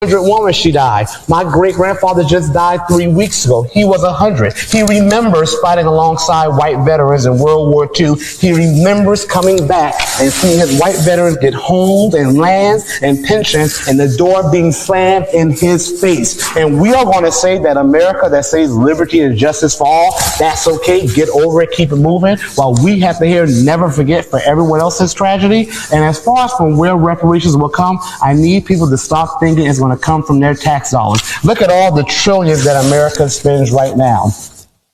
Woman, she died. My great grandfather just died 3 weeks ago. He was 100. He remembers fighting alongside white veterans in World War II. He remembers coming back and seeing his white veterans get homes and lands and pensions, and the door being slammed in his face. And we are going to say that America that says liberty and justice for all, that's okay. Get over it. Keep it moving. While we have to hear never forget for everyone else's tragedy. And as far as from where reparations will come, I need people to stop thinking it's going to come from their tax dollars. Look at all the trillions that America spends right now.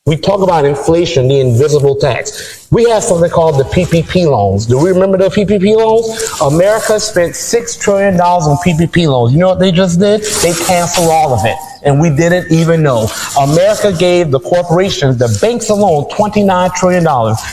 We talk about inflation, the invisible tax. We have something called the PPP loans. Do we remember the PPP loans? America spent $6 trillion on PPP loans. You know what they just did? They canceled all of it. And we didn't even know. America gave the corporations, the banks alone, $29 trillion.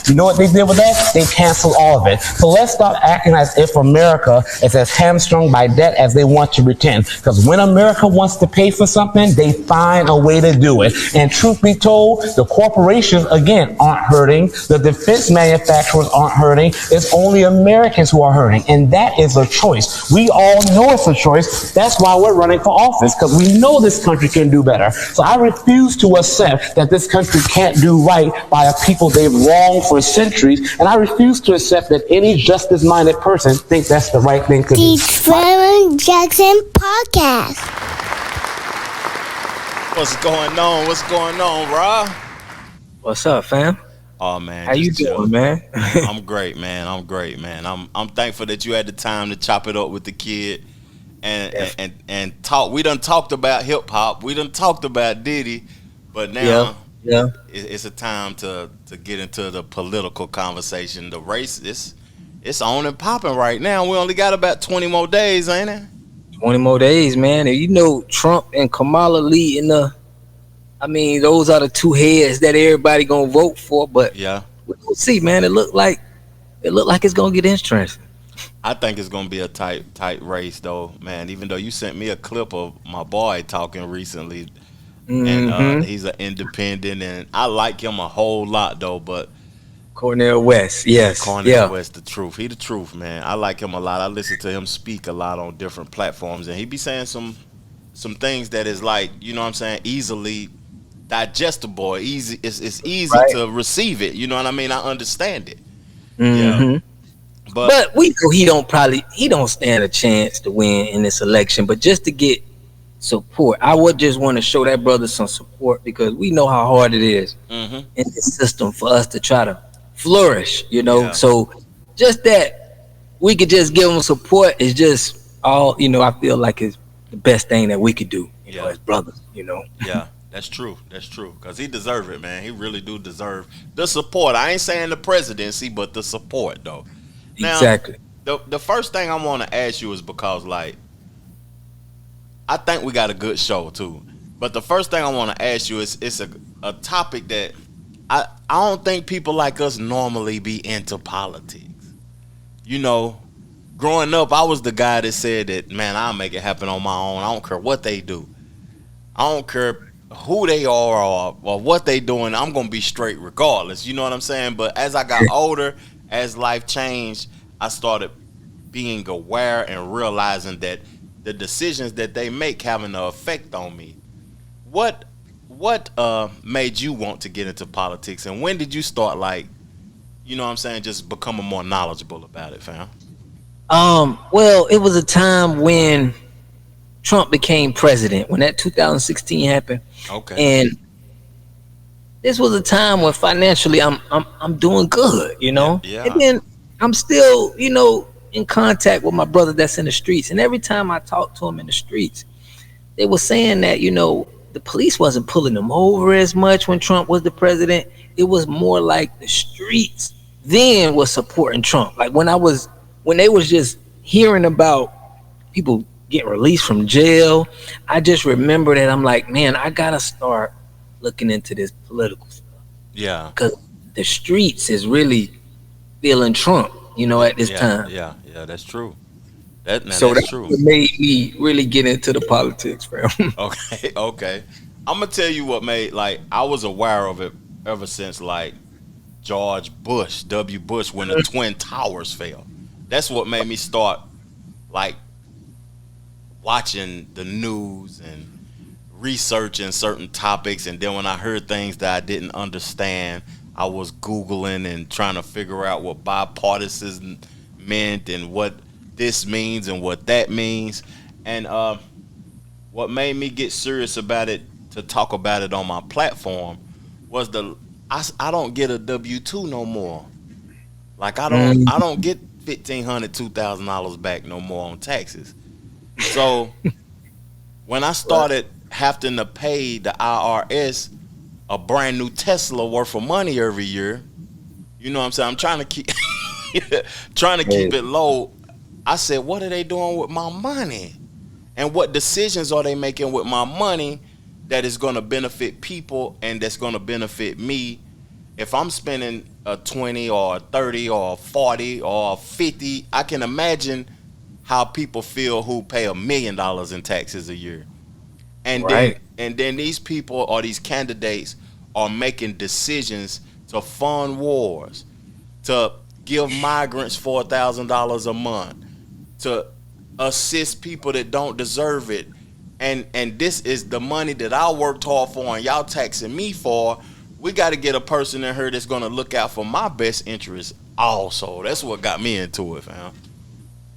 You know what they did with that? They canceled all of it. So let's stop acting as if America is as hamstrung by debt as they want to pretend. Because when America wants to pay for something, they find a way to do it. And truth be told, the corporations, again, aren't hurting. The defense manufacturers aren't hurting. It's only Americans who are hurting. And that is a choice. We all know it's a choice. That's why we're running for office, because we know this country can do better. So I refuse to accept that this country can't do right by a people they've wronged for centuries, and I refuse to accept that any justice-minded person thinks that's the right thing to do. The Trevor Jackson Podcast. What's going on? What's going on, Rob? What's up, fam? Oh man, how you doing, man? I'm great, man. I'm thankful that you had the time to chop it up with the kid. And talk. We done talked about hip hop. We done talked about Diddy, but now it's a time to get into the political conversation. The race it's on and popping right now. We only got about 20 more days, ain't it? 20 more days, man. And you know, Trump and Kamala leading those are the two heads that everybody gonna vote for. But we'll see, man. It look like it's gonna get interesting. I think it's gonna be a tight race, though, man. Even though you sent me a clip of my boy talking recently, and he's an independent, and I like him a whole lot, though. But Cornel West, yes, Cornel West, the truth. He the truth, man. I like him a lot. I listen to him speak a lot on different platforms, and he be saying some things that is like, you know what I'm saying, easily digestible. Easy, it's easy to receive it. You know what I mean? I understand it. Mm-hmm. Yeah. But we know he don't stand a chance to win in this election. But just to get support, I would just want to show that brother some support, because we know how hard it is in this system for us to try to flourish, you know. Yeah. So just that we could just give him support is just all, you know, I feel like it's the best thing that we could do, you know, as brothers, you know. Yeah. That's true, because he deserves it, man. He really do deserve the support. I ain't saying the presidency, but the support, though. Now, exactly. The first thing I want to ask you is because, like, I think we got a good show, too. But the first thing I want to ask you is, it's a topic that I don't think people like us normally be into politics. You know, growing up, I was the guy that said that, man, I'll make it happen on my own. I don't care what they do. I don't care who they are or what they doing. I'm going to be straight regardless. You know what I'm saying? But as I got older, as life changed, I started being aware and realizing that the decisions that they make having an effect on me. What made you want to get into politics, and when did you start, like, you know what I'm saying, just becoming more knowledgeable about it, fam? Well, it was a time when Trump became president, when that 2016 happened. Okay. And this was a time when financially I'm doing good, you know. Yeah. And then I'm still, you know, in contact with my brother that's in the streets. And every time I talk to him in the streets, they were saying that, you know, the police wasn't pulling them over as much when Trump was the president. It was more like the streets then was supporting Trump. Like when they was just hearing about people getting released from jail, I just remember that I'm like, man, I gotta start looking into this political stuff. Yeah. Because the streets is really feeling Trump, you know, at this time. Yeah, that's true. That's true. What made me really get into the politics, bro. Okay. I'm gonna tell you what made, like, I was aware of it ever since, like, George Bush, W. Bush, when the Twin Towers fell. That's what made me start, like, watching the news and researching certain topics, and then when I heard things that I didn't understand, I was Googling and trying to figure out what bipartisan meant and what this means and what that means. And what made me get serious about it to talk about it on my platform was I don't get a W-2 no more. Like I don't get $1,500, $2,000 back no more on taxes. So when I started having to pay the IRS a brand new Tesla worth of money every year, you know what I'm saying? I'm trying to keep keep it low. I said, what are they doing with my money? And what decisions are they making with my money that is going to benefit people and that's going to benefit me? If I'm spending a 20 or a 30 or a 40 or a 50, I can imagine how people feel who pay $1 million in taxes a year. And then these people or these candidates are making decisions to fund wars, to give migrants $4,000 a month, to assist people that don't deserve it. And this is the money that I worked hard for and y'all taxing me for. We got to get a person in here that's going to look out for my best interest also. That's what got me into it, fam.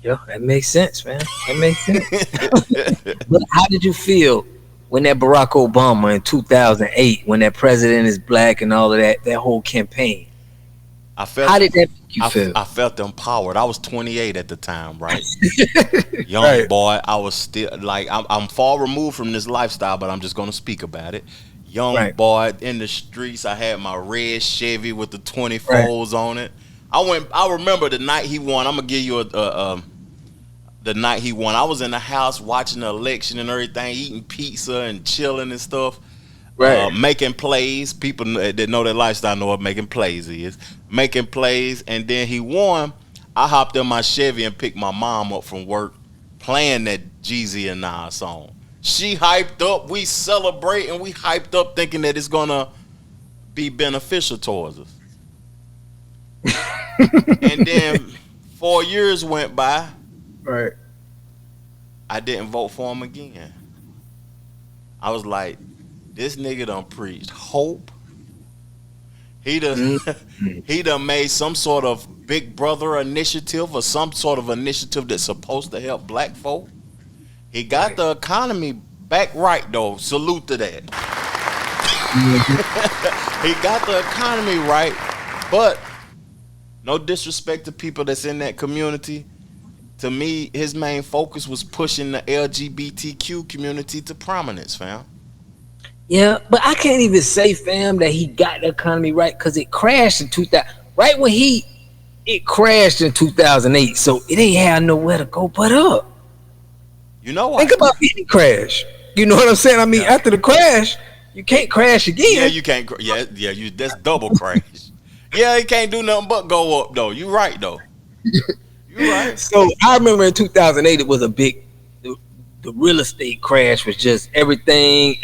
Yeah, that makes sense, man. That makes sense. But how did you feel when that Barack Obama in 2008, when that president is black and all of that whole campaign? How did that make you feel? I felt empowered. I was 28 at the time, right? Young boy. I was still like I'm far removed from this lifestyle, but I'm just gonna speak about it. Young boy in the streets. I had my red Chevy with the 24s on it. I remember the night he won. I'm gonna give you the night he won. I was in the house watching the election and everything, eating pizza and chilling and stuff. Making plays. People that know that lifestyle know what making plays is. Making plays, and then he won. I hopped in my Chevy and picked my mom up from work, playing that Jeezy and Nas song. She hyped up. We celebrate, and we hyped up, thinking that it's gonna be beneficial towards us. And then 4 years went by. Right. I didn't vote for him again. I was like, this nigga done preached hope. He done made some sort of Big Brother initiative or some sort of initiative that's supposed to help black folk. He got the economy back right though. Salute to that. He got the economy right, but no disrespect to people that's in that community. To me, his main focus was pushing the LGBTQ community to prominence, fam. Yeah, but I can't even say, fam, that he got the economy right because it crashed in 2000. Right when it crashed in 2008, so it ain't had nowhere to go but up. You know what? Think about any crash. You know what I'm saying? I mean, after the crash, you can't crash again. Yeah, you can't. You that's double crash. Yeah, it can't do nothing but go up though. You right though. You right. So I remember in 2008, it was a big. The real estate crash was just everything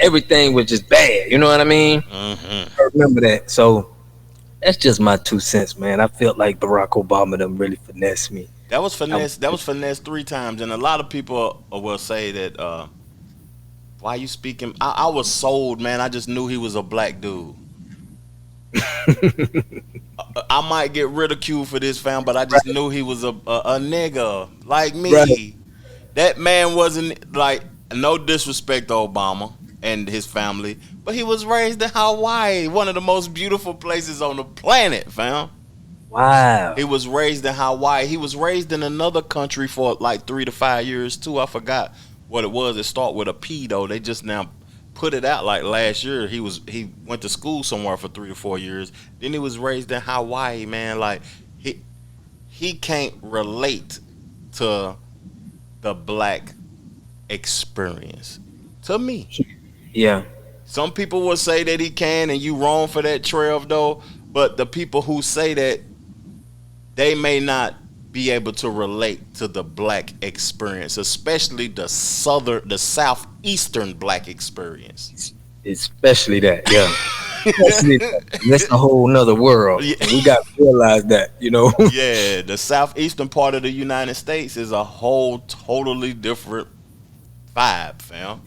was just bad. You know what I mean? Mm-hmm. I remember that. So that's just my 2 cents, man. I felt like Barack Obama done really finessed me. That was finesse. That was finesse 3 times, and a lot of people will say that. Why you speaking? I was sold, man. I just knew he was a black dude. I might get ridiculed for this, fam, but I just knew he was a nigga like me. Right. That man wasn't like, no disrespect to Obama and his family, but he was raised in Hawaii, one of the most beautiful places on the planet, fam. Wow. He was raised in Hawaii. He was raised in another country for like 3 to 5 years too. I forgot what it was. It started with a P though. They just now put it out like last year. He went to school somewhere for 3 to 4 years. Then he was raised in Hawaii, man. Like he can't relate to the black experience. To me. Yeah. Some people will say that he can, and you wrong for that, Trev, though. But the people who say that, they may not be able to relate to the black experience, especially the southeastern black experience. Especially that, yeah. That's a whole nother world. Yeah. We got to realize that, you know. Yeah, the southeastern part of the United States is a whole totally different vibe, fam.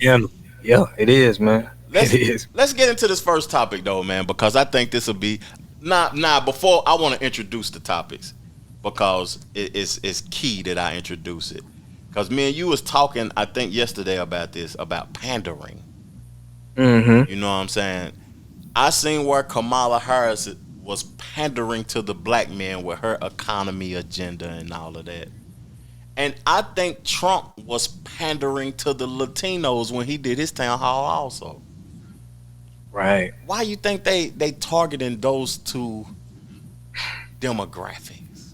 Yeah, it is, man. It is. Let's get into this first topic though, man, because I think this will be before I want to introduce the topics because it's key that I introduce it. Because me and you was talking, I think yesterday about this, about pandering. Mm-hmm. You know what I'm saying? I seen where Kamala Harris was pandering to the black men with her economy agenda and all of that. And I think Trump was pandering to the Latinos when he did his town hall also. Right. Why you think they targeting those two demographics?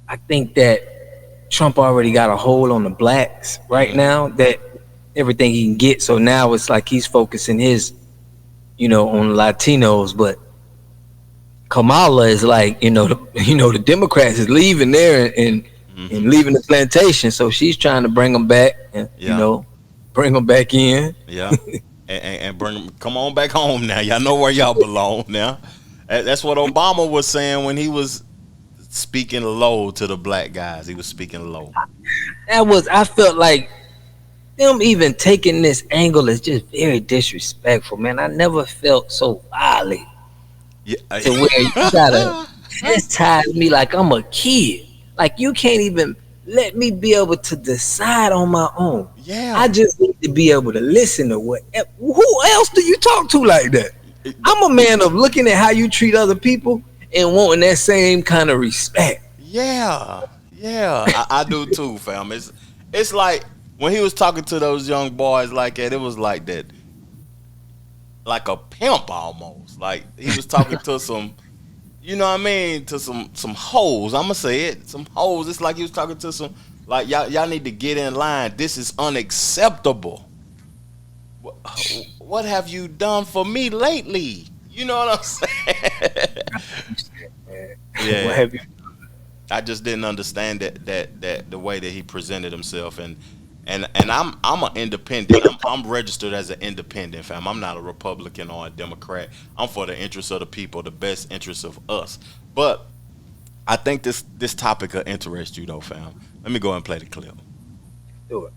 I think that Trump already got a hold on the blacks right now, that everything he can get. So now it's like he's focusing his, on Latinos, but Kamala is like, the Democrats is leaving there and leaving the plantation. So she's trying to bring them back and, bring them back in. Yeah. And bring them, come on back home now. Y'all know where y'all belong now. That's what Obama was saying when he was speaking low to the black guys. He was speaking low. I felt like them even taking this angle is just very disrespectful, man. I never felt so violent to where you gotta chastise me like I'm a kid. Like you can't even let me be able to decide on my own. Yeah. I just need to be able to listen to who else do you talk to like that? I'm a man of looking at how you treat other people and wanting that same kind of respect. Yeah. I do too, fam. It's like when he was talking to those young boys like that, it was like that, like a pimp almost. Like he was talking to some, you know what I mean, to some hoes. I'ma say it, some hoes. It's like he was talking to some, like y'all need to get in line. This is unacceptable. What have you done for me lately? You know what I'm saying? Yeah. What have you? I just didn't understand that the way that he presented himself, and I'm an independent. I'm registered as an independent, fam. I'm not a Republican or a Democrat. I'm for the interests of the people, the best interests of us. But I think this topic will interest you though, fam. Let me go and play the clip. Do it.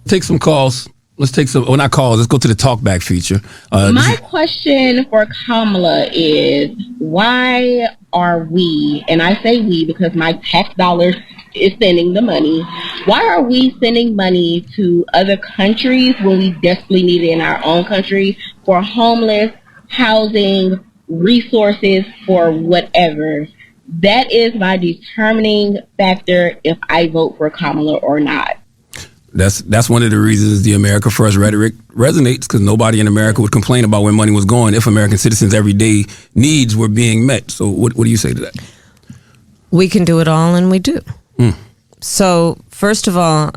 Take some calls. Let's take some, not calls, let's go to the talkback feature. My question for Kamala is, why are we, and I say we because my tax dollars is sending the money, why are we sending money to other countries when we desperately need it in our own country for homeless, housing, resources, for whatever? That is my determining factor if I vote for Kamala or not. That's one of the reasons the America First rhetoric resonates, because nobody in America would complain about where money was going if American citizens' everyday needs were being met. So what do you say to that? We can do it all, and we do. So first of all,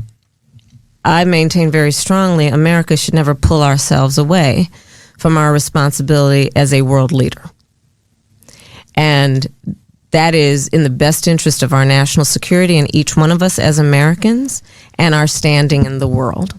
I maintain very strongly America should never pull ourselves away from our responsibility as a world leader. And that is in the best interest of our national security and each one of us as Americans and our standing in the world.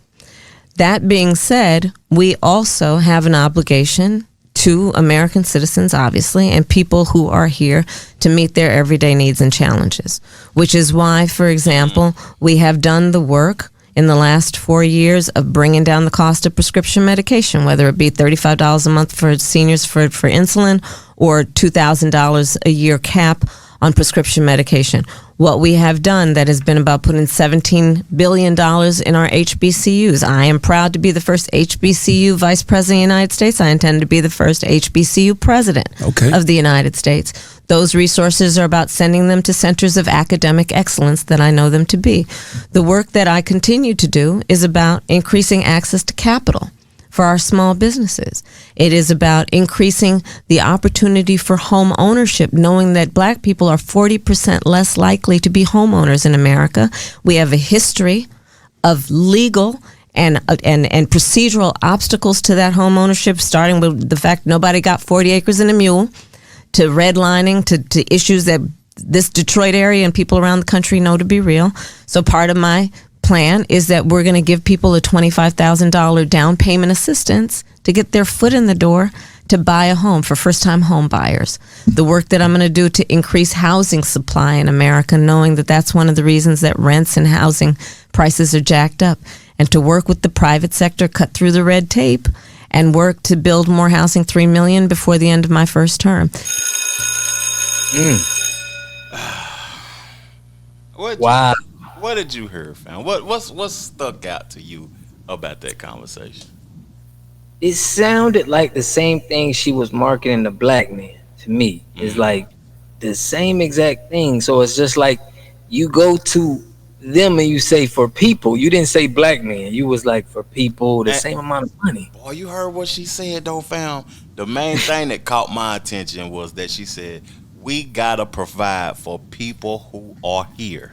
That being said, we also have an obligation to American citizens, obviously, and people who are here to meet their everyday needs and challenges, which is why, for example, we have done the work in the last 4 years of bringing down the cost of prescription medication, whether it be $35 a month for seniors for insulin or $2,000 a year cap on prescription medication. What we have done that has been about putting $17 billion in our HBCUs. I am proud to be the first HBCU vice president of the United States. I intend to be the first HBCU president of the United States. Those resources are about sending them to centers of academic excellence that I know them to be. The work that I continue to do is about increasing access to capital for our small businesses. It is about increasing the opportunity for home ownership, knowing that black people are 40% less likely to be homeowners in America. We have a history of legal and procedural obstacles to that home ownership, starting with the fact nobody got 40 acres and a mule, to redlining, to issues that this Detroit area and people around the country know to be real. So part of my plan is that we're going to give people a $25,000 down payment assistance to get their foot in the door to buy a home for first-time home buyers. The work that I'm going to do to increase housing supply in America, knowing that that's one of the reasons that rents and housing prices are jacked up. and to work with the private sector, cut through the red tape, and work to build more housing, 3 million before the end of my first term. Wow. What did you hear, fam? What stuck out to you about that conversation? It sounded like the same thing she was marketing the black man to me. It's like the same exact thing. So it's just like you go to them and you say for people. You didn't say black man. You was like for people, the same amount of money. Boy, you heard what she said though, fam. The main thing that caught my attention was that she said, we gotta provide for people who are here.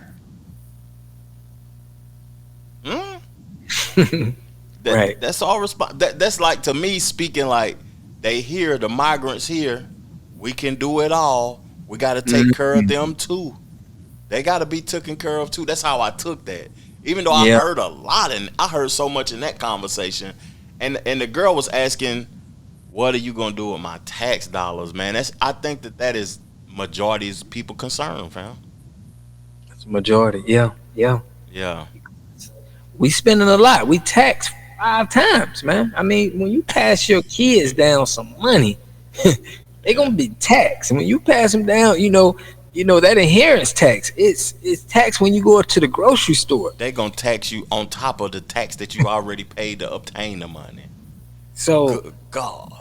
Right. That's all that's like, to me, speaking like they here, the migrants here, we can do it all. We got to take care of them too. They got to be taken care of too. That's how I took that. Even though I heard a lot, and I heard so much in that conversation, and the girl was asking, what are you gonna do with my tax dollars, man? I think that is majority's people concern, fam. That's majority. Yeah. We spending a lot. We tax 5 times, man. I mean, when you pass your kids down some money, they gonna be taxed. And when you pass them down, you know that inheritance tax. It's tax when you go up to the grocery store. They gonna tax you on top of the tax that you already paid to obtain the money. So, good God,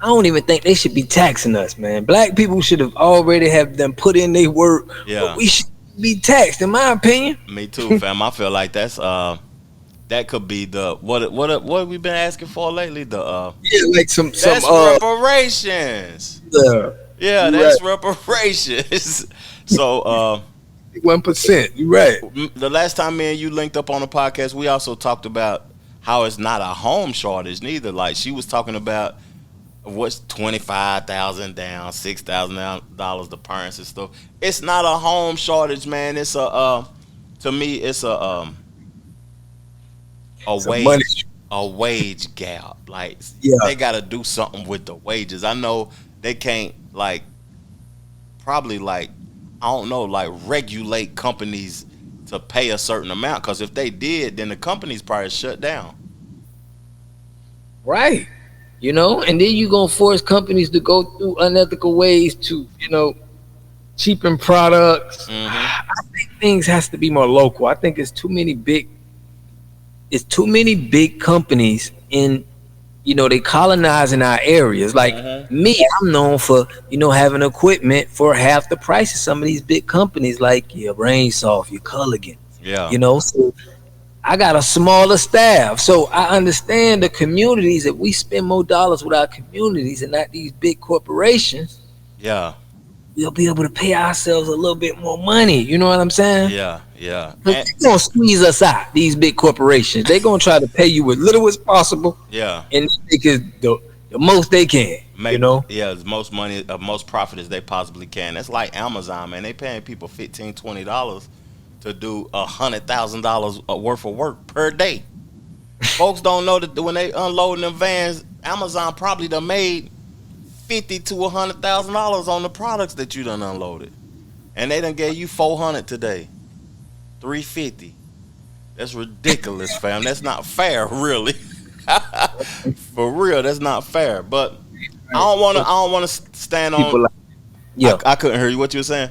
I don't even think they should be taxing us, man. Black people should have already have them put in their work. Yeah, but we should be taxed, in my opinion. Me too, fam. I feel like that's that could be the what we've been asking for lately. Like some reparations. Yeah, that's right. reparations. So 1%. You're right. The last time me and you linked up on the podcast, we also talked about how it's not a home shortage neither. Like, she was talking about what's $25,000 down, $6,000 the parents and stuff. It's not a home shortage, man. It's to me, it's a wage gap. Like, they got to do something with the wages. I know they can't, like, probably, like, I don't know, like, regulate companies to pay a certain amount, because if they did, then the companies probably shut down. Right. And then you're going to force companies to go through unethical ways to, cheapen products. I think things has to be more local. I think it's too many big companies in, they colonizing our areas. Like me, I'm known for, having equipment for half the price of some of these big companies, like your Brainsoft, your Culligan. Yeah. So I got a smaller staff. So I understand the communities, that we spend more dollars with our communities and not these big corporations. Yeah. We'll be able to pay ourselves a little bit more money. You know what I'm saying? Yeah. They're going to squeeze us out, these big corporations. They're going to try to pay you as little as possible. Yeah. And make it the most they can, Yeah, as most money, most profit as they possibly can. That's like Amazon, man. They paying people $15, $20 to do $100,000 worth of work per day. Folks don't know that when they unloading them vans, Amazon probably done made $50,000 to $100,000 on the products that you done unloaded, and they done gave you $400 today, $350. That's ridiculous, fam. That's not fair, really. For real, that's not fair. But I don't want to stand on. I couldn't hear you. What you were saying?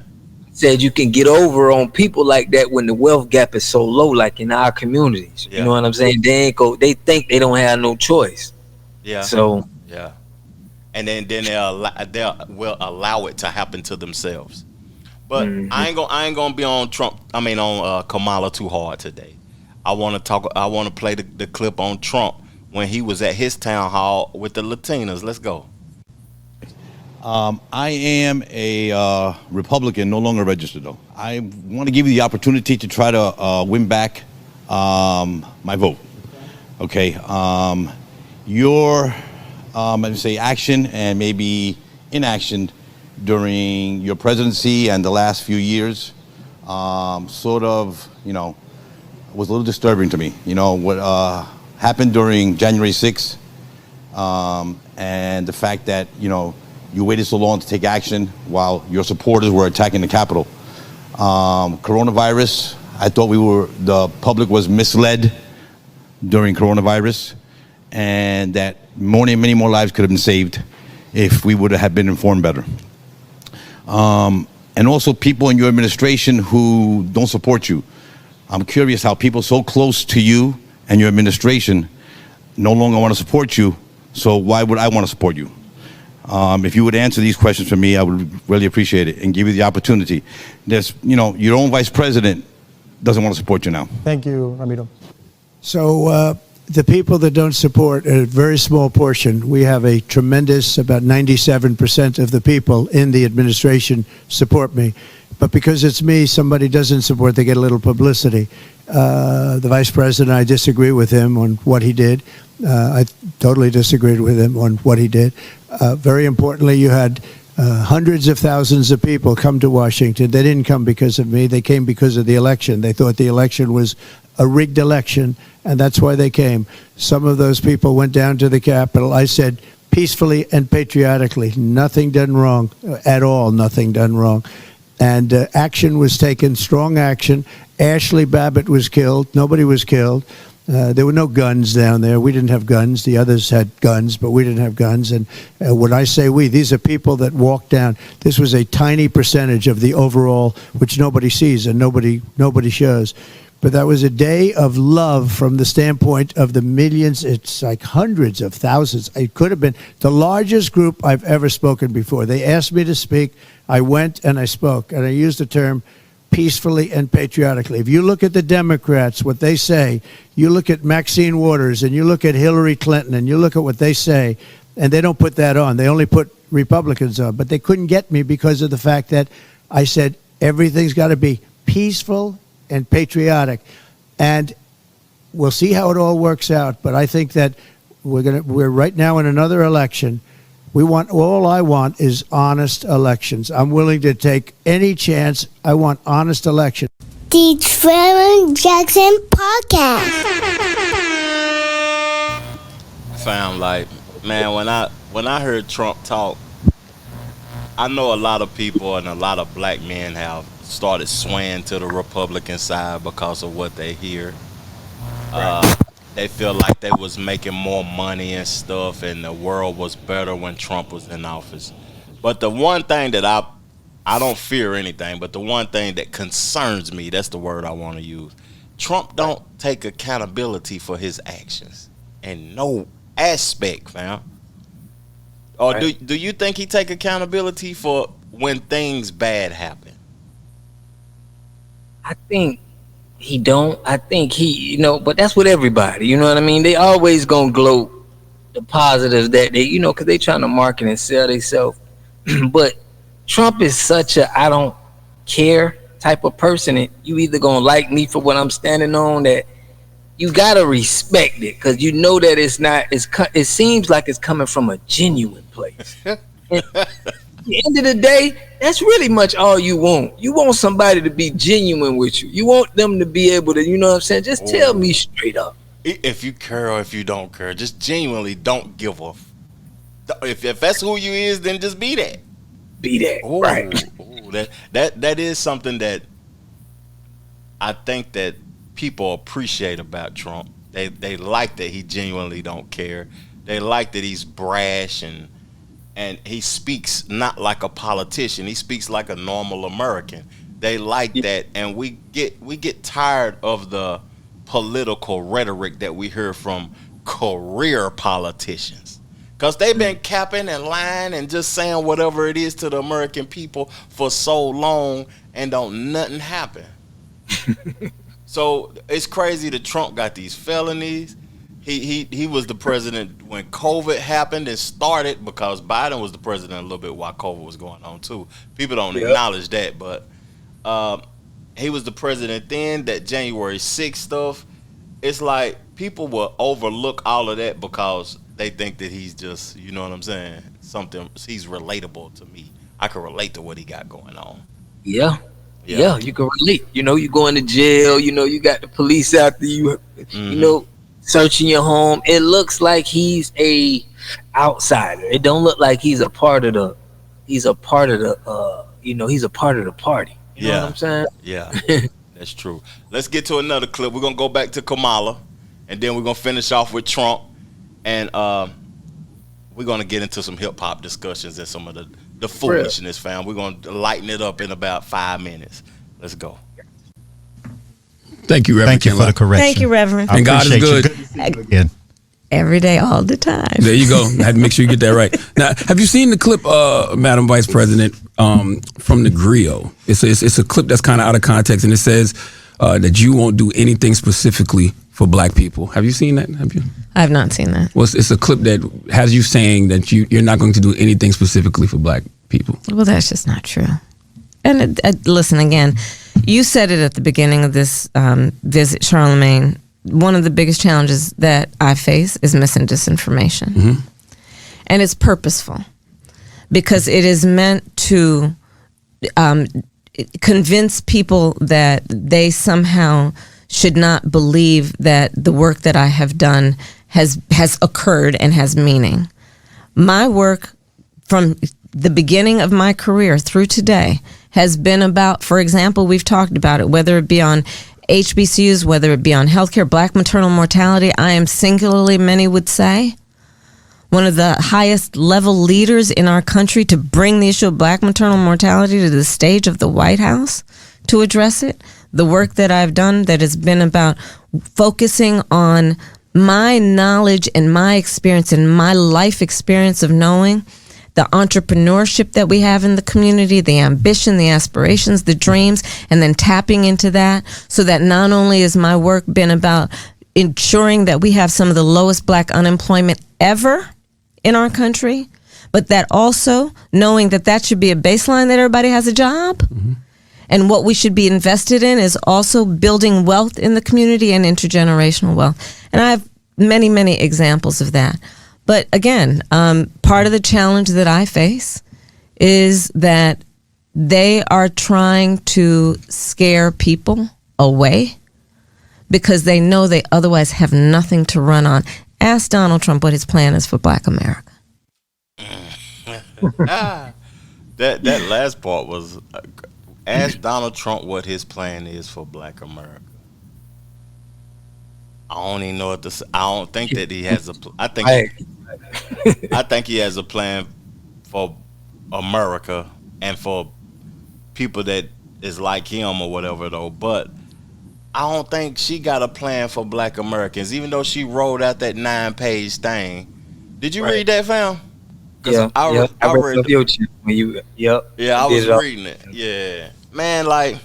Said you can get over on people like that when the wealth gap is so low, like in our communities. You know what I'm saying? They think they don't have no choice. Yeah. So yeah, and then they will allow it to happen to themselves. But I ain't gonna be on Trump. I mean on Kamala too hard today. I want to play the clip on Trump when he was at his town hall with the Latinas. Let's go. I am a Republican, no longer registered, though. I want to give you the opportunity to try to win back my vote. Okay. Your, let me say, action and maybe inaction during your presidency and the last few years sort of, was a little disturbing to me. What happened during January 6th and the fact that, you waited so long to take action while your supporters were attacking the Capitol. Coronavirus, I thought the public was misled during coronavirus, and that many more lives could have been saved if we would have been informed better. And also people in your administration who don't support you. I'm curious how people so close to you and your administration no longer want to support you, so why would I want to support you? If you would answer these questions for me, I would really appreciate it and give you the opportunity. There's, your own vice president doesn't want to support you now. Thank you, Ramiro. So the people that don't support a very small portion. We have a tremendous, about 97% of the people in the administration support me. But because it's me, somebody doesn't support, they get a little publicity. The vice president, I disagree with him on what he did. I totally disagreed with him on what he did. Very importantly, you had hundreds of thousands of people come to Washington. They didn't come because of me. They came because of the election. They thought the election was a rigged election, and that's why they came. Some of those people went down to the Capitol. I said peacefully and patriotically, nothing done wrong at all, nothing done wrong. And action was taken, strong action. Ashley Babbitt was killed. Nobody was killed. There were no guns down there. We didn't have guns. The others had guns, but we didn't have guns. And when I say we, these are people that walked down. This was a tiny percentage of the overall, which nobody sees and nobody shows. But that was a day of love from the standpoint of the millions. It's like hundreds of thousands. It could have been the largest group I've ever spoken before. They asked me to speak. I went and I spoke. And I used the term peacefully and patriotically. If you look at the Democrats, what they say, you look at Maxine Waters and you look at Hillary Clinton and you look at what they say, and they don't put that on. They only put Republicans on. But they couldn't get me because of the fact that I said everything's got to be peaceful and patriotic. And we'll see how it all works out. But I think that we're right now in another election. All I want is honest elections. I'm willing to take any chance. I want honest elections. The Trevor Jackson Podcast. Fam, like, man, when I heard Trump talk, I know a lot of people and a lot of black men have started swaying to the Republican side because of what they hear. They feel like they was making more money and stuff, and the world was better when Trump was in office. But the one thing that I don't fear anything, but the one thing that concerns me, that's the word I want to use. Trump don't take accountability for his actions in no aspect, fam. Or do you think he take accountability for when things bad happen? I think he don't. I think he, but that's with everybody. You know what I mean? They always gonna gloat the positives that they, because they trying to market and sell themselves. But Trump is such a I don't care type of person, and you either gonna like me for what I'm standing on, that you gotta respect it, because you know that it's not. It seems like it's coming from a genuine place. At the end of the day, that's really much all you want. You want somebody to be genuine with you. You want them to be able to, you know what I'm saying? Just tell me straight up. If you care or if you don't care, just genuinely don't give a. If that's who you is, then just be that. Be that, right? That is something that I think that people appreciate about Trump. They like that he genuinely don't care. They like that he's brash and he speaks not like a politician. He speaks like a normal American. They like that, and we get tired of the political rhetoric that we hear from career politicians, because they've been capping and lying and just saying whatever it is to the American people for so long, and don't nothing happen. So it's crazy that Trump got these felonies. He was the president when COVID happened and started, because Biden was the president a little bit while COVID was going on too. People don't acknowledge that, but he was the president then. That January 6th stuff, it's like people will overlook all of that because they think that he's just, you know what I'm saying, he's relatable to me. I can relate to what he got going on. Yeah, you can relate. You going to jail. You got the police after you. Mm-hmm. Searching your home. It looks like he's a outsider. It don't look like he's a part of the. He's a part of the. He's a part of the party. You know what I'm saying? Yeah, that's true. Let's get to another clip. We're gonna go back to Kamala. and then we're gonna finish off with Trump, and we're gonna get into some hip hop discussions and some of the foolishness, fam. We're gonna lighten it up in about 5 minutes. Let's go. Thank you, Reverend. Thank you for the correction. Thank you, Reverend. And God is good. Good to see you again. Every day, all the time. There you go. I had to make sure you get that right. Now, have you seen the clip, Madam Vice President, from the griot? It's a clip that's kind of out of context, and it says that you won't do anything specifically for black people. Have you seen that? Have you? I have not seen that. Well, it's a clip that has you saying that you're not going to do anything specifically for black people. Well, that's just not true. And listen, again, you said it at the beginning of this visit, Charlemagne. One of the biggest challenges that I face is mis and disinformation. Mm-hmm. And it's purposeful because it is meant to convince people that they somehow should not believe that the work that I have done has occurred and has meaning. My work from the beginning of my career through today has been about, for example, we've talked about it, whether it be on HBCUs, whether it be on healthcare, black maternal mortality. I am singularly, many would say, one of the highest level leaders in our country to bring the issue of black maternal mortality to the stage of the White House to address it. The work that I've done that has been about focusing on my knowledge and my experience and my life experience of knowing the entrepreneurship that we have in the community, the ambition, the aspirations, the dreams, and then tapping into that so that not only has my work been about ensuring that we have some of the lowest black unemployment ever in our country, but that also knowing that that should be a baseline that everybody has a job. Mm-hmm. And what we should be invested in is also building wealth in the community and intergenerational wealth. And I have many, many examples of that. But again, part of the challenge that I face is that they are trying to scare people away because they know they otherwise have nothing to run on. Ask Donald Trump what his plan is for Black America. That last part was, ask Donald Trump what his plan is for Black America. I don't even know what to say. I don't think that he has a. I think he has a plan for America and for people that is like him or whatever though. But I don't think she got a plan for Black Americans, even though she wrote out that 9-page thing. Did you read that, fam? Yeah, I read when you. Yep. Yeah, I was reading it. Yeah, man, like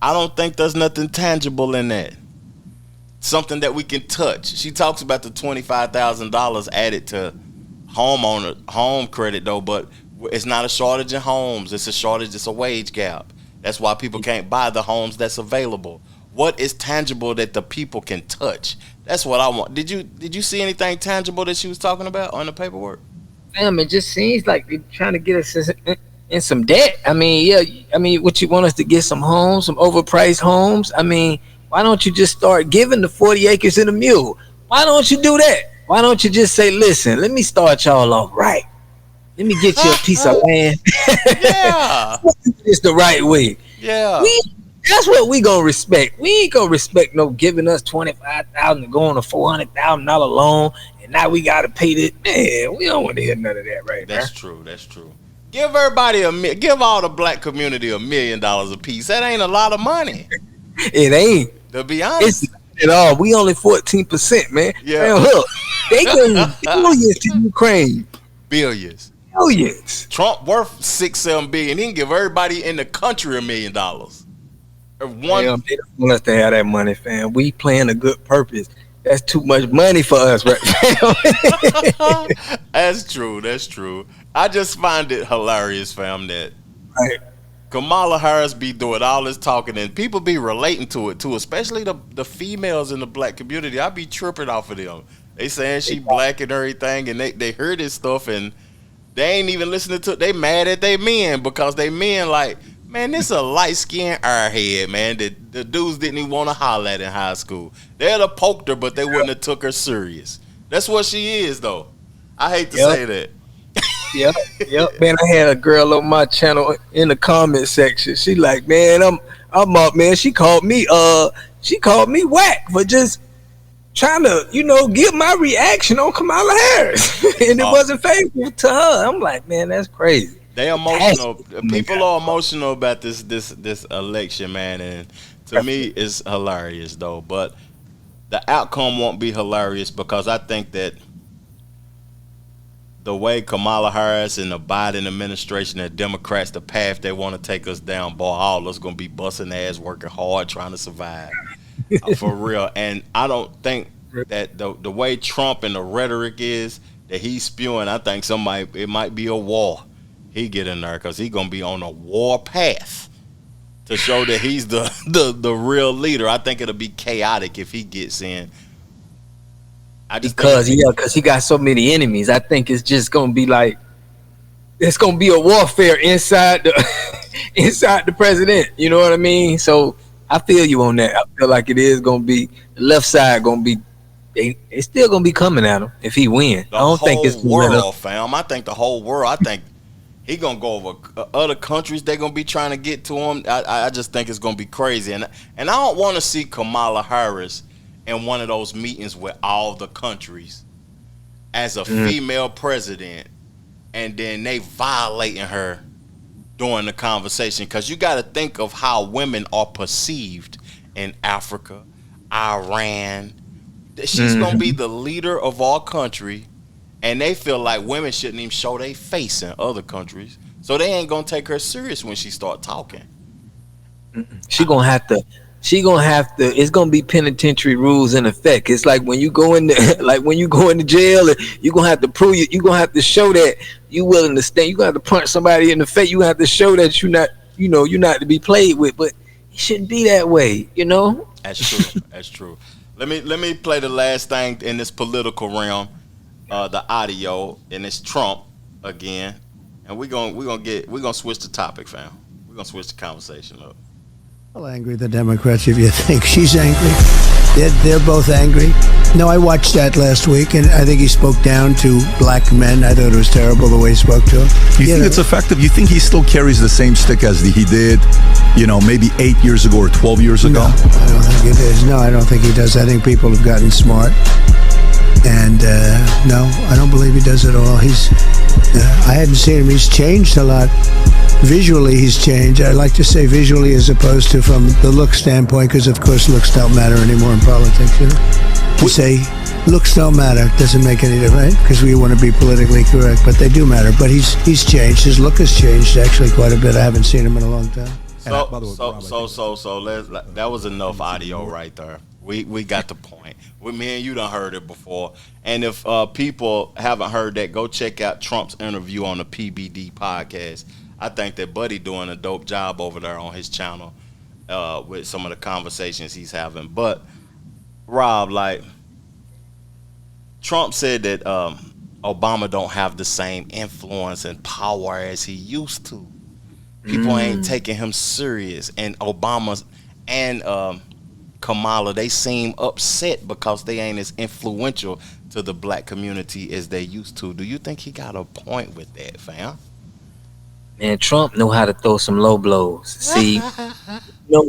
I don't think there's nothing tangible in that. Something that we can touch. She talks about the $25,000 added to home credit though, but it's not a shortage in homes. It's a shortage. It's a wage gap. That's why people can't buy the homes that's available. What is tangible that the people can touch? That's what I want. Did you see anything tangible that she was talking about on the paperwork? Damn, it just seems like they're trying to get us in some debt. I mean, yeah. I mean, what you want us to get some homes, some overpriced homes? I mean, why don't you just start giving the 40 acres and a mule? Why don't you do that? Why don't you just say, listen, let me start y'all off right. Let me get you a piece of land. Yeah. It's the right way. Yeah. That's what we gonna respect. We ain't gonna respect no giving us $25,000 to go on a $400,000 loan, and now we gotta pay this. Man, we don't want to hear none of that right now. That's true. That's true. Give everybody give all the black community $1 million a piece. That ain't a lot of money. It ain't. To be honest, it's at all. We only 14%, man. Yeah. Man, look, they gave billions to Ukraine. Billions. Trump worth $6-7 billion. He can give everybody in the country $1 million. Damn, they don't want us to have that money, fam. We playing a good purpose. That's too much money for us, right? That's true. That's true. I just find it hilarious, fam, that Kamala Harris be doing all this talking and people be relating to it too, especially the females in the black community. I be tripping off of them. They saying she black and everything, and they heard this stuff and they ain't even listening to it. They mad at they men because they men like, man, this a light-skinned airhead, man. The dudes didn't even want to holler at in high school. They'd have poked her, but they wouldn't have took her serious. That's what she is, though. I hate to say that. Yep. Man, I had a girl on my channel in the comment section. She like, man, I'm up, man. She called me whack for just trying to, give my reaction on Kamala Harris, and it wasn't favorable to her. I'm like, man, that's crazy. They emotional. People are emotional about this election, man, and to me, it's hilarious though. But the outcome won't be hilarious because I think that the way Kamala Harris and the Biden administration and Democrats, the path they want to take us down, boy, all us gonna be busting ass, working hard, trying to survive for real. And I don't think that the way Trump and the rhetoric is that he's spewing, I think it might be a war. He get in there because he gonna be on a war path to show that he's the real leader. I think it'll be chaotic if he gets in. Because he got so many enemies. I think it's just gonna be like it's gonna be a warfare inside the president. You know what I mean? So I feel you on that. I feel like it is gonna be the left side gonna be. It's still gonna be coming at him if he wins. I don't think it's the whole world, fam. I think the whole world. I think he gonna go over other countries. They're gonna be trying to get to him. I just think it's gonna be crazy, and I don't want to see Kamala Harris in one of those meetings with all the countries as a female president, and then they violating her during the conversation. Because you got to think of how women are perceived in Africa, Iran. She's gonna be the leader of our country, and they feel like women shouldn't even show their face in other countries, so they ain't gonna take her serious when she start talking. She gonna have to. It's gonna be penitentiary rules in effect. It's like when you go into jail, you gonna have to prove you gonna have to show that you willing to stand. You gonna have to punch somebody in the face. You gonna have to show that you're not to be played with. But it shouldn't be that way. That's true. That's true. Let me play the last thing in this political realm, the audio, and it's Trump again, and we're gonna switch the topic, fam. We're gonna switch the conversation up. Well, angry the Democrats if you think she's angry. They're both angry. No, I watched that last week, and I think he spoke down to black men. I thought it was terrible the way he spoke to them. You think it's effective? You think he still carries the same stick as he did, maybe 8 years ago or 12 years ago? No, I don't think it is. No, I don't think he does. I think people have gotten smart. And no, I don't believe he does at all. I hadn't seen him. He's changed a lot. Visually, he's changed. I like to say visually as opposed to from the look standpoint, because of course looks don't matter anymore in politics. To say looks don't matter doesn't make any difference, right? Because we want to be politically correct, but they do matter. But he's changed. His look has changed actually quite a bit. I haven't seen him in a long time. So that was enough audio right there. We got the point. Me and you done heard it before. And if people haven't heard that, go check out Trump's interview on the PBD podcast. I think that Buddy doing a dope job over there on his channel with some of the conversations he's having. But Rob, like Trump said that Obama don't have the same influence and power as he used to. People ain't taking him serious, and Obama and Kamala, they seem upset because they ain't as influential to the black community as they used to. Do you think he got a point with that, fam? Man, Trump know how to throw some low blows. See,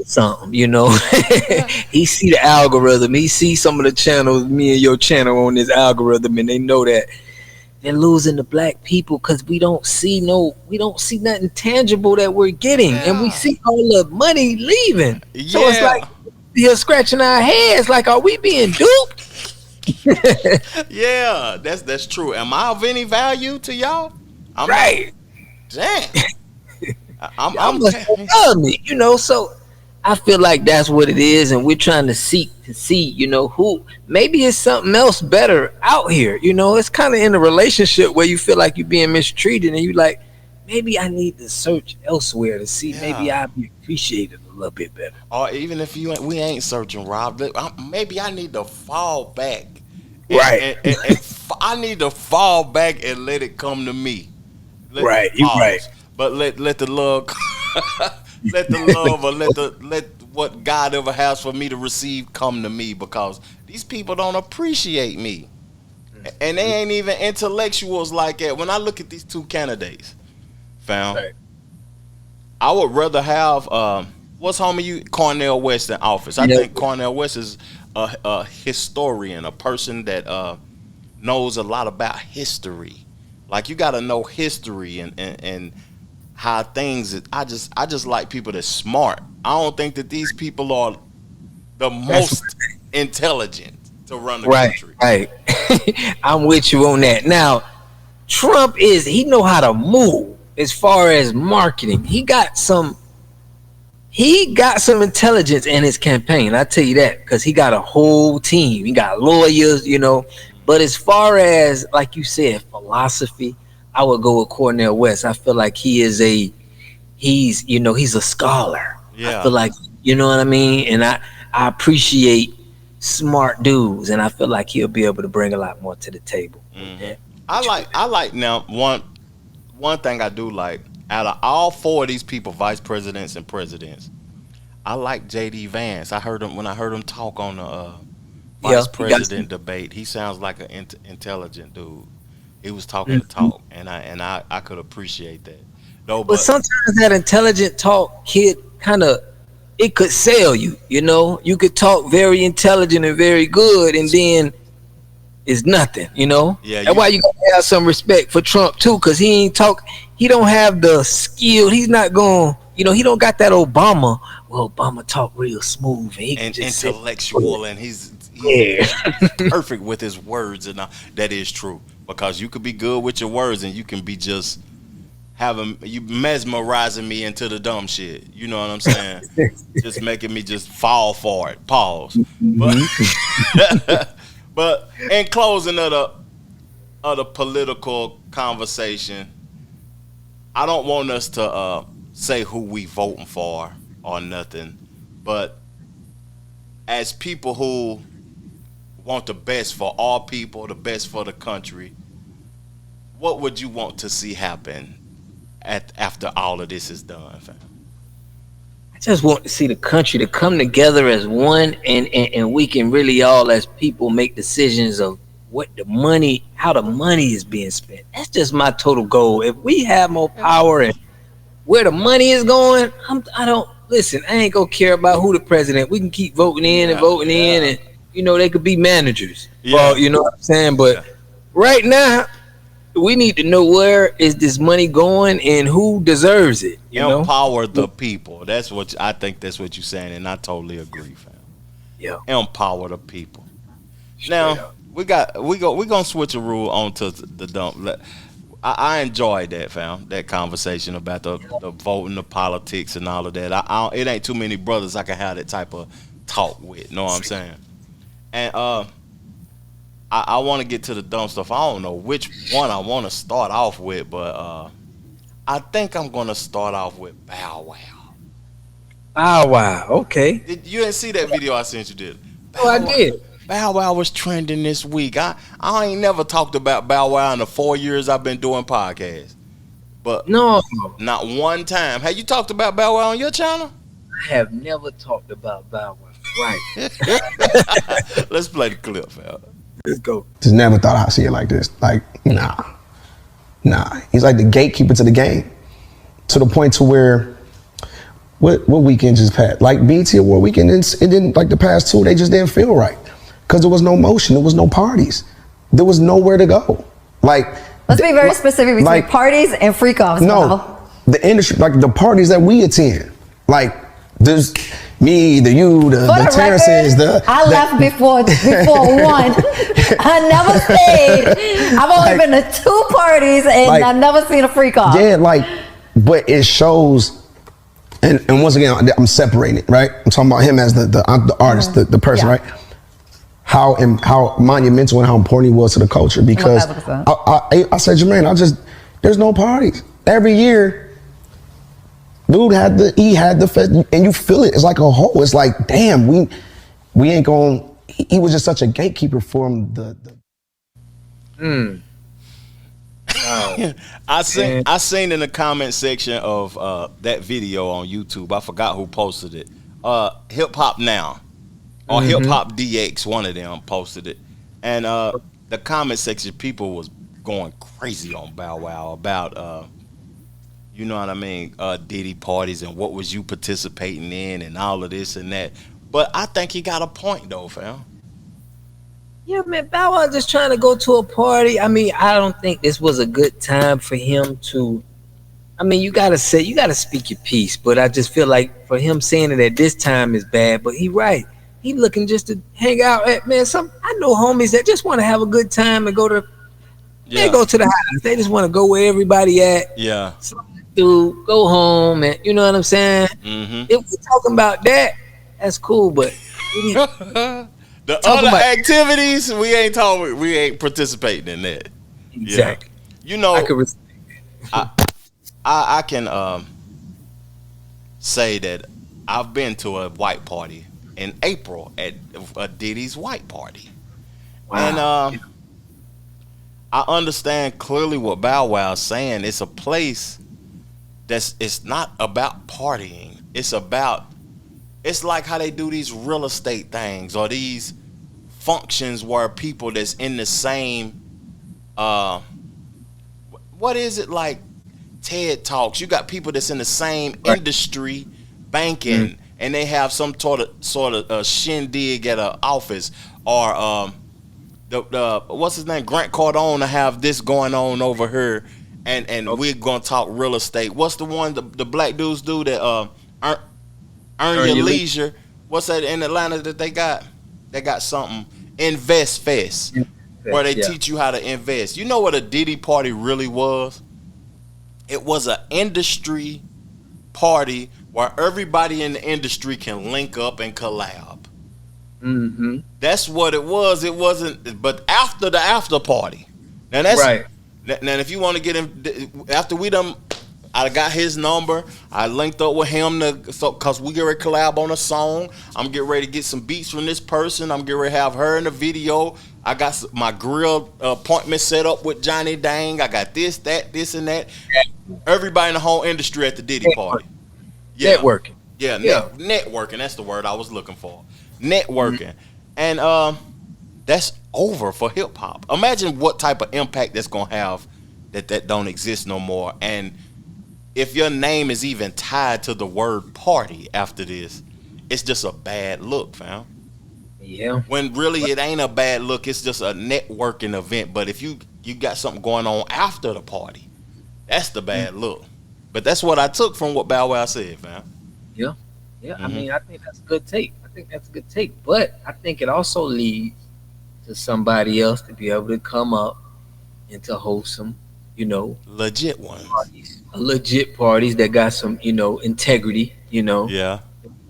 something, he see the algorithm. He see some of the channels, me and your channel on this algorithm, and they know that they're losing the black people because we don't see nothing tangible that we're getting, and we see all the money leaving. Yeah. So it's like we're scratching our heads, like, are we being duped? Yeah, that's true. Am I of any value to y'all? I'm right. Damn. I'm love me, so I feel like that's what it is, and we're trying to see, who maybe it's something else better out here. It's kind of in a relationship where you feel like you're being mistreated, and you like, maybe I need to search elsewhere to see, maybe I'll be appreciated a little bit better. Or even if we ain't searching, Rob, maybe I need to fall back. Right. And I need to fall back and let it come to me. Right, you're right. But let the love, let the love, or let what God ever has for me to receive come to me, because these people don't appreciate me, and they ain't even intellectuals like that. When I look at these two candidates, fam, I would rather have what's homie you Cornel West in office. I think Cornel West is a historian, a person that knows a lot about history. Like, you got to know history and how things. I just like people that's smart. I don't think that these people are the most intelligent to run the country. Right. I'm with you on that. Now, Trump he know how to move as far as marketing. He got some intelligence in his campaign. I tell you that, because he got a whole team. He got lawyers, But as far as, like you said, philosophy, I would go with Cornel West. I feel like he's a scholar. Yeah. I feel like, you know what I mean? And I appreciate smart dudes, and I feel like he'll be able to bring a lot more to the table. Mm-hmm. I like now one thing I do like, out of all four of these people, vice presidents and presidents, I like JD Vance. I heard him talk on the vice president debate. He sounds like an intelligent dude. He was talking to talk, and I could appreciate that. No, but sometimes that intelligent talk it could sell you. You could talk very intelligent and very good, and then it's nothing. Yeah. That's why you gotta have some respect for Trump too, because he don't have the skill. He's not going. He don't got that Obama. Well, Obama talk real smooth and intellectual, and he's perfect with his words, and that is true, because you could be good with your words, and you can be just you mesmerizing me into the dumb shit. You know what I'm saying? Just making me just fall for it. Pause. But in closing of the political conversation, I don't want us to say who we voting for or nothing, but as people who want the best for all people, the best for the country, what would you want to see happen after all of this is done, fam? I just want to see the country to come together as one, and we can really all as people make decisions of how the money is being spent. That's just my total goal. If we have more power and where the money is going, I ain't gonna care about who the president. We can keep voting in, and they could be managers. Well, you know what I'm saying? But right now, we need to know where is this money going and who deserves it. Empower the people. I think that's what you're saying, and I totally agree, fam. Yeah. Empower the people. Now we're gonna switch a rule onto the dump. I enjoyed that, fam. That conversation about the voting, the politics, and all of that. It ain't too many brothers I can have that type of talk with. Know what I'm saying? And I want to get to the dumb stuff. I don't know which one I want to start off with, but I think I'm gonna start off with Bow Wow. Bow Wow, okay. You didn't see that video I sent you, did? I did. Bow Wow was trending this week. I ain't never talked about Bow Wow in the 4 years I've been doing podcasts. But no, not one time. Have you talked about Bow Wow on your channel? I have never talked about Bow Wow. Right. Let's play the clip, fam. Let's go. Just never thought I'd see it like this. Like, nah. He's like the gatekeeper to the game, to the point to where what weekend just passed? Like BET Award weekend, it didn't, like the past two, they just didn't feel right because there was no motion, there was no parties, there was nowhere to go. Like, let's be very specific between parties and freak offs. No, the industry, like the parties that we attend, like there's me, the Terraces, I left before one. I never stayed. I've only been to 2 parties and I've never seen a freak off. Yeah, but it shows, and once again, I'm separating it, right? I'm talking about him as the artist, the person, right? How monumental and how important he was to the culture, because I said, Jermaine, there's no parties. Every year, dude had the fest, and you feel it. It's like a hole. It's like, damn, we ain't going. He was just such a gatekeeper for him. I seen in the comment section of that video on YouTube. I forgot who posted it. Hip Hop Now or Hip Hop DX. One of them posted it, and the comment section, people was going crazy on Bow Wow about you know what I mean, Diddy parties and what was you participating in and all of this and that. But I think he got a point though, fam. Yeah, man, Bow Wow just trying to go to a party. I mean, I don't think this was a good time for him to. I mean, you gotta speak your piece, but I just feel like for him saying it at this time is bad. But he right. He looking just to hang out at, man. I know homies that just want to have a good time and go to. Yeah. They go to the house. They just want to go where everybody at. Yeah. Do go home, and you know what I'm saying. Mm-hmm. If we're talking about that, that's cool. But the other activities, we ain't participating in that. Exactly. Yeah. You know, I could respect that. I can say that I've been to a white party in April at Diddy's white party. Wow. And I understand clearly what Bow Wow's saying. It's a place it's not about partying. It's like how they do these real estate things or these functions where people that's in the same what is it, like TED Talks? You got people that's in the same industry, banking, and they have some sort of shindig at an office, or the what's his name, Grant Cardone, to have this going on over here, and we're gonna talk real estate. What's the one the black dudes do that earn your leisure? What's that in Atlanta that they got? They got something, Invest Fest, where they teach you how to invest. You know what a Diddy party really was? It was an industry party where everybody in the industry can link up and collab. Mm-hmm. That's what it was. It wasn't, but after the after party. Now that's right. Now if you want to get him, after we done, I got his number. I linked up with him cause we get ready to collab on a song. I'm getting ready to get some beats from this person. I'm getting ready to have her in the video. I got my grill appointment set up with Johnny Dang. I got this, and that. Everybody in the whole industry at the Diddy party. Yeah. Networking. Yeah, networking. That's the word I was looking for. Networking. And that's over for hip hop. Imagine what type of impact that's gonna have that don't exist no more. And if your name is even tied to the word party after this, it's just a bad look, fam. Yeah. When really it ain't a bad look, it's just a networking event. But if you got something going on after the party, that's the bad look. But that's what I took from what Bow Wow said, fam. Yeah. Yeah. Mm-hmm. I mean, I think that's a good take. But I think it also leads to somebody else to be able to come up and to host some, legit ones. Legit parties that got some, integrity, Yeah.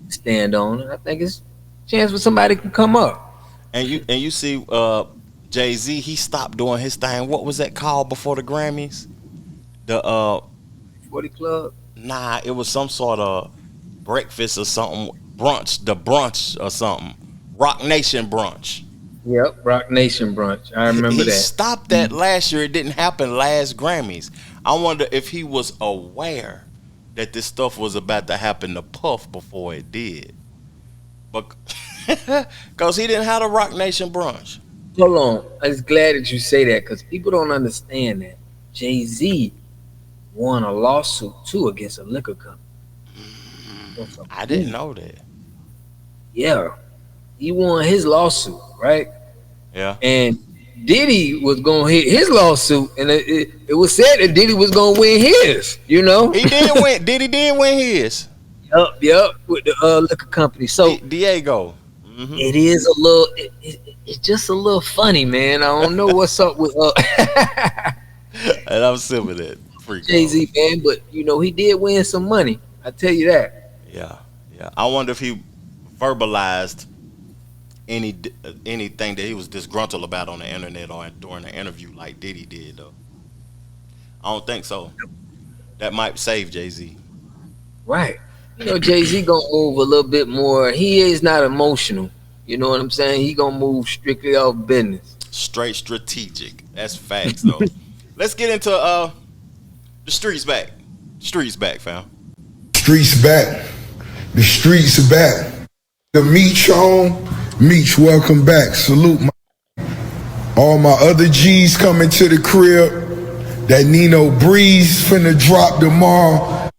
stand on. And I think it's a chance for somebody to come up. And you see Jay-Z, he stopped doing his thing. What was that called before the Grammys? The 40 Club? Nah, it was some sort of breakfast or something. Brunch or something. Rock Nation brunch. Yep, Rock Nation brunch. I remember that. He stopped that last year. It didn't happen last Grammys. I wonder if he was aware that this stuff was about to happen to Puff before it did. But because he didn't have a Rock Nation brunch. Hold on. I'm just glad that you say that because people don't understand that Jay-Z won a lawsuit too against a liquor company. I didn't know that. Yeah. He won his lawsuit, right? Yeah. And Diddy was gonna hit his lawsuit, and it was said that Diddy was gonna win his. He did win. Diddy did win his. Yep, with the liquor company. So Diego. Mm-hmm. It is a little. It's just a little funny, man. I don't know what's up with. And I'm still with that. Jay-Z, man, but he did win some money. I tell you that. Yeah. I wonder if he verbalized anything that he was disgruntled about on the internet or during the interview like Diddy did, though. I don't think so. That might save Jay-Z. Right. Jay-Z gonna move a little bit more. He is not emotional. You know what I'm saying? He gonna move strictly off business. Straight strategic. That's facts, though. Let's get into the streets back. Streets back, fam. Streets back. The streets are back. The Meech home. Meech, welcome back. Salute all my other G's coming to the crib. That Nino Breeze finna drop tomorrow.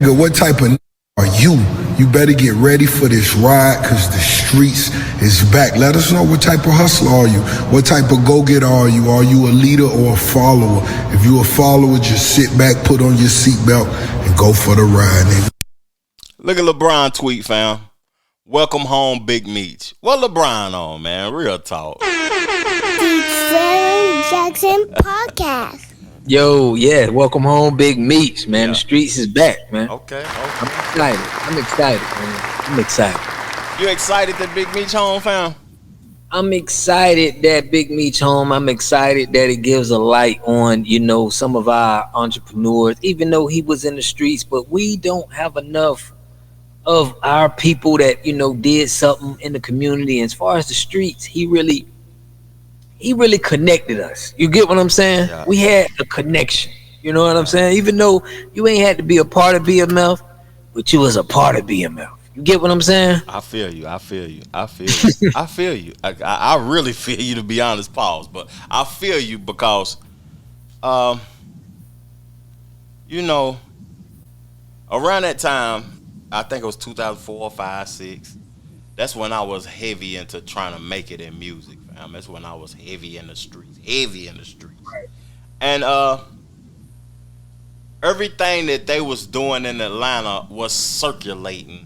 What type of are you? You better get ready for this ride because the streets is back. Let us know what type of hustler are you? What type of go-getter are you? Are you a leader or a follower? If you a follower, just sit back, put on your seatbelt, and go for the ride, nigga. Look at LeBron tweet, fam. Welcome home, Big Meech. What LeBron on, man? Real talk. The Trevor Jackson Podcast. Yo, yeah, welcome home, Big Meech, man. Yeah. The streets is back, man. Okay. I'm excited, man. I'm excited. You excited that Big Meech home, fam? I'm excited that Big Meech home. I'm excited that it gives a light on, some of our entrepreneurs, even though he was in the streets, but we don't have enough of our people that, did something in the community. And as far as the streets, he really connected us. You get what I'm saying? Yeah. We had a connection. You know what I'm saying? Even though you ain't had to be a part of BMF, but you was a part of BMF. You get what I'm saying? I feel you. I feel you. I really feel you, to be honest, pause. But I feel you because, around that time, I think it was 2004, 5, 6. That's when I was heavy into trying to make it in music, fam. That's when I was heavy in the streets. Right. And everything that they was doing in Atlanta was circulating.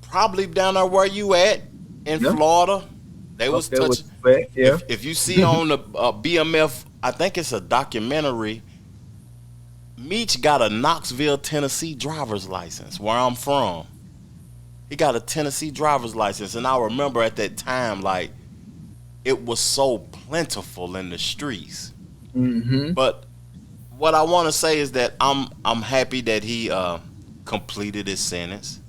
Probably down there where you at in Florida. They was touching. Yeah. If you see on the BMF, I think it's a documentary, Meech got a Knoxville, Tennessee driver's license, where I'm from. He got a Tennessee driver's license. And I remember at that time, like, it was so plentiful in the streets. Mm-hmm. But what I want to say is that I'm happy that he completed his sentence.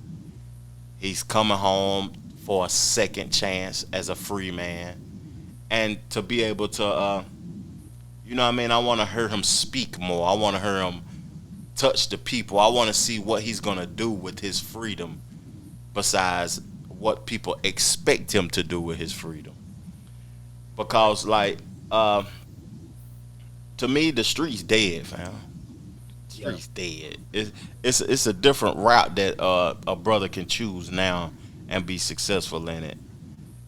He's coming home for a second chance as a free man. And to be able to, I want to hear him speak more. I want to hear him touch the people. I want to see what he's going to do with his freedom besides what people expect him to do with his freedom. Because, to me, the street's dead, fam. Street's dead. It's a different route that a brother can choose now and be successful in it.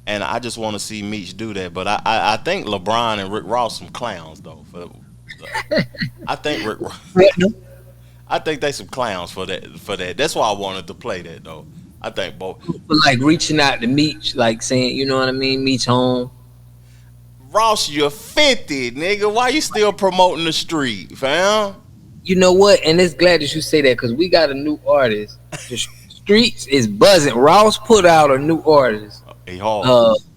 And I just want to see Meech do that. But I think LeBron and Rick Ross some clowns though. I think they some clowns for that. That's why I wanted to play that though. I think both. But like reaching out to Meech, like saying, you know what I mean, Meech home. Ross, you're 50, nigga. Why you still promoting the street, fam? You know what? And it's glad that you say that because we got a new artist. The streets is buzzing. Ross put out a new artist.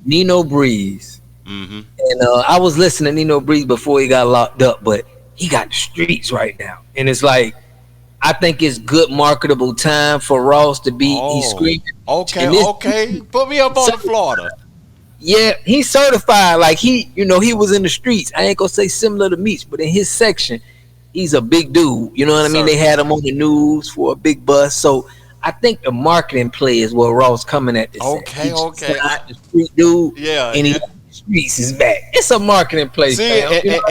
Nino Breeze. Mm-hmm. And I was listening to Nino Breeze before he got locked up, but he got the streets right now. And it's like, I think it's good marketable time for Ross to be he's screaming. Okay. Put me up on the Florida. Yeah, he's certified. Like he was in the streets. I ain't gonna say similar to Meech, but in his section, he's a big dude. You know what I mean? They had him on the news for a big buzz. So I think the marketing play is where Ross coming at this. Okay. The street dude. Yeah. And the streets is back. It's a marketing play. See,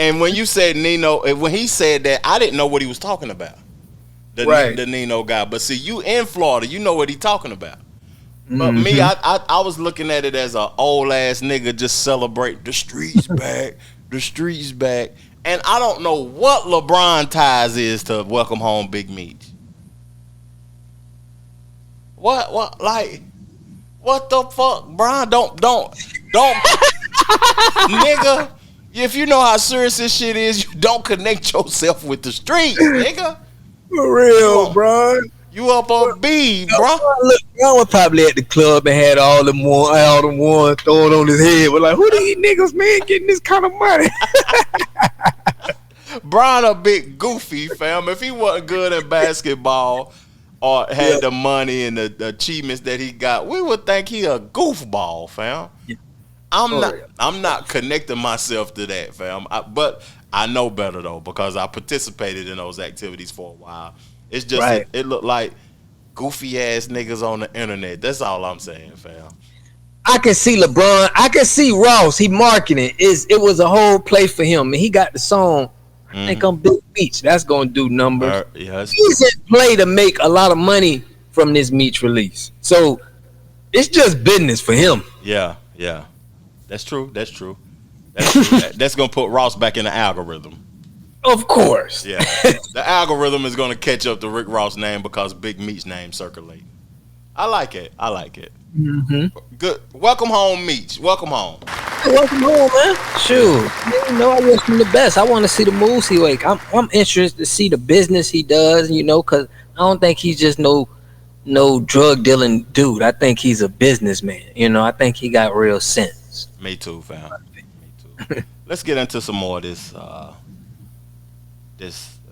and when you said Nino, when he said that, I didn't know what he was talking about. The Nino guy. But see, you in Florida, you know what he talking about. But me, I was looking at it as an old ass nigga just celebrate the streets back, the streets back. And I don't know what LeBron ties is to welcome home Big Meech. What the fuck, Brian? Don't nigga. If you know how serious this shit is, you don't connect yourself with the streets, nigga. For real, bro. You up on B, bro. Look, I was probably at the club and had all them one throwing on his head. We're like, who these niggas, man, getting this kind of money? Brian a bit goofy, fam. If he wasn't good at basketball or had the money and the achievements that he got, we would think he a goofball, fam. Yeah. I'm not connecting myself to that, fam. But I know better though because I participated in those activities for a while. It's just it looked like goofy ass niggas on the internet. That's all I'm saying, fam. I can see LeBron. I can see Ross. He marketing. It was a whole play for him. And he got the song. I think on Big Beach. That's gonna do numbers. Yes. He's in play to make a lot of money from this Meech release. So it's just business for him. Yeah. That's true. That's true. That's gonna put Ross back in the algorithm. Of course. Yeah. The algorithm is gonna catch up to Rick Ross' name because Big Meech's name circulate. I like it. Mm-hmm. Good. Welcome home, Meech. Welcome home. Welcome home, man. Shoot. You know, I wish him the best. I want to see the moves he make. I'm interested to see the business he does, because I don't think he's just no drug dealing dude. I think he's a businessman. I think he got real sense. Me too, fam. Me too. Let's get into some more of this.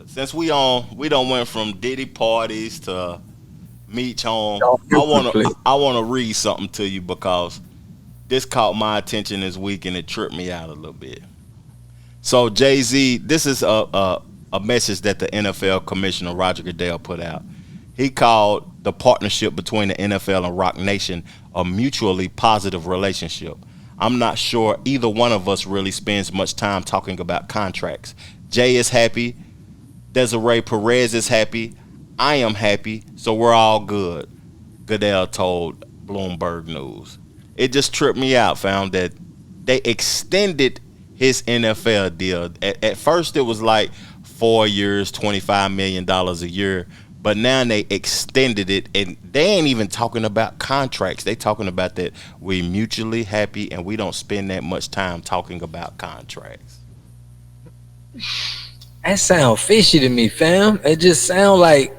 Since we done went from Diddy parties to Meech home. I wanna read something to you because this caught my attention this week and it tripped me out a little bit. So Jay-Z, this is a message that the NFL commissioner Roger Goodell put out. He called the partnership between the NFL and Roc Nation a mutually positive relationship. I'm not sure either one of us really spends much time talking about contracts. Jay is happy. Desiree Perez is happy. I am happy, so we're all good, Goodell told Bloomberg News. It just tripped me out, found that they extended his NFL deal. At first, it was like 4 years, $25 million a year, but now they extended it, and they ain't even talking about contracts. They talking about that we mutually happy, and we don't spend that much time talking about contracts. That sound fishy to me, fam. It just sound like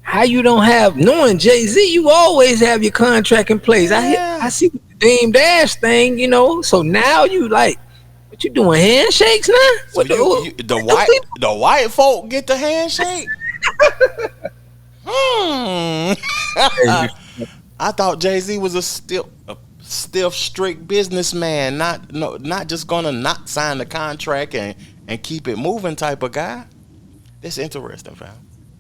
how you don't have, knowing Jay-Z, you always have your contract in place. I see the Dame Dash thing, so now you like, what you doing, handshakes now? So the white folk get the handshake? I thought Jay-Z was a stiff, strict businessman, not just gonna not sign the contract and keep it moving type of guy. That's interesting, fam.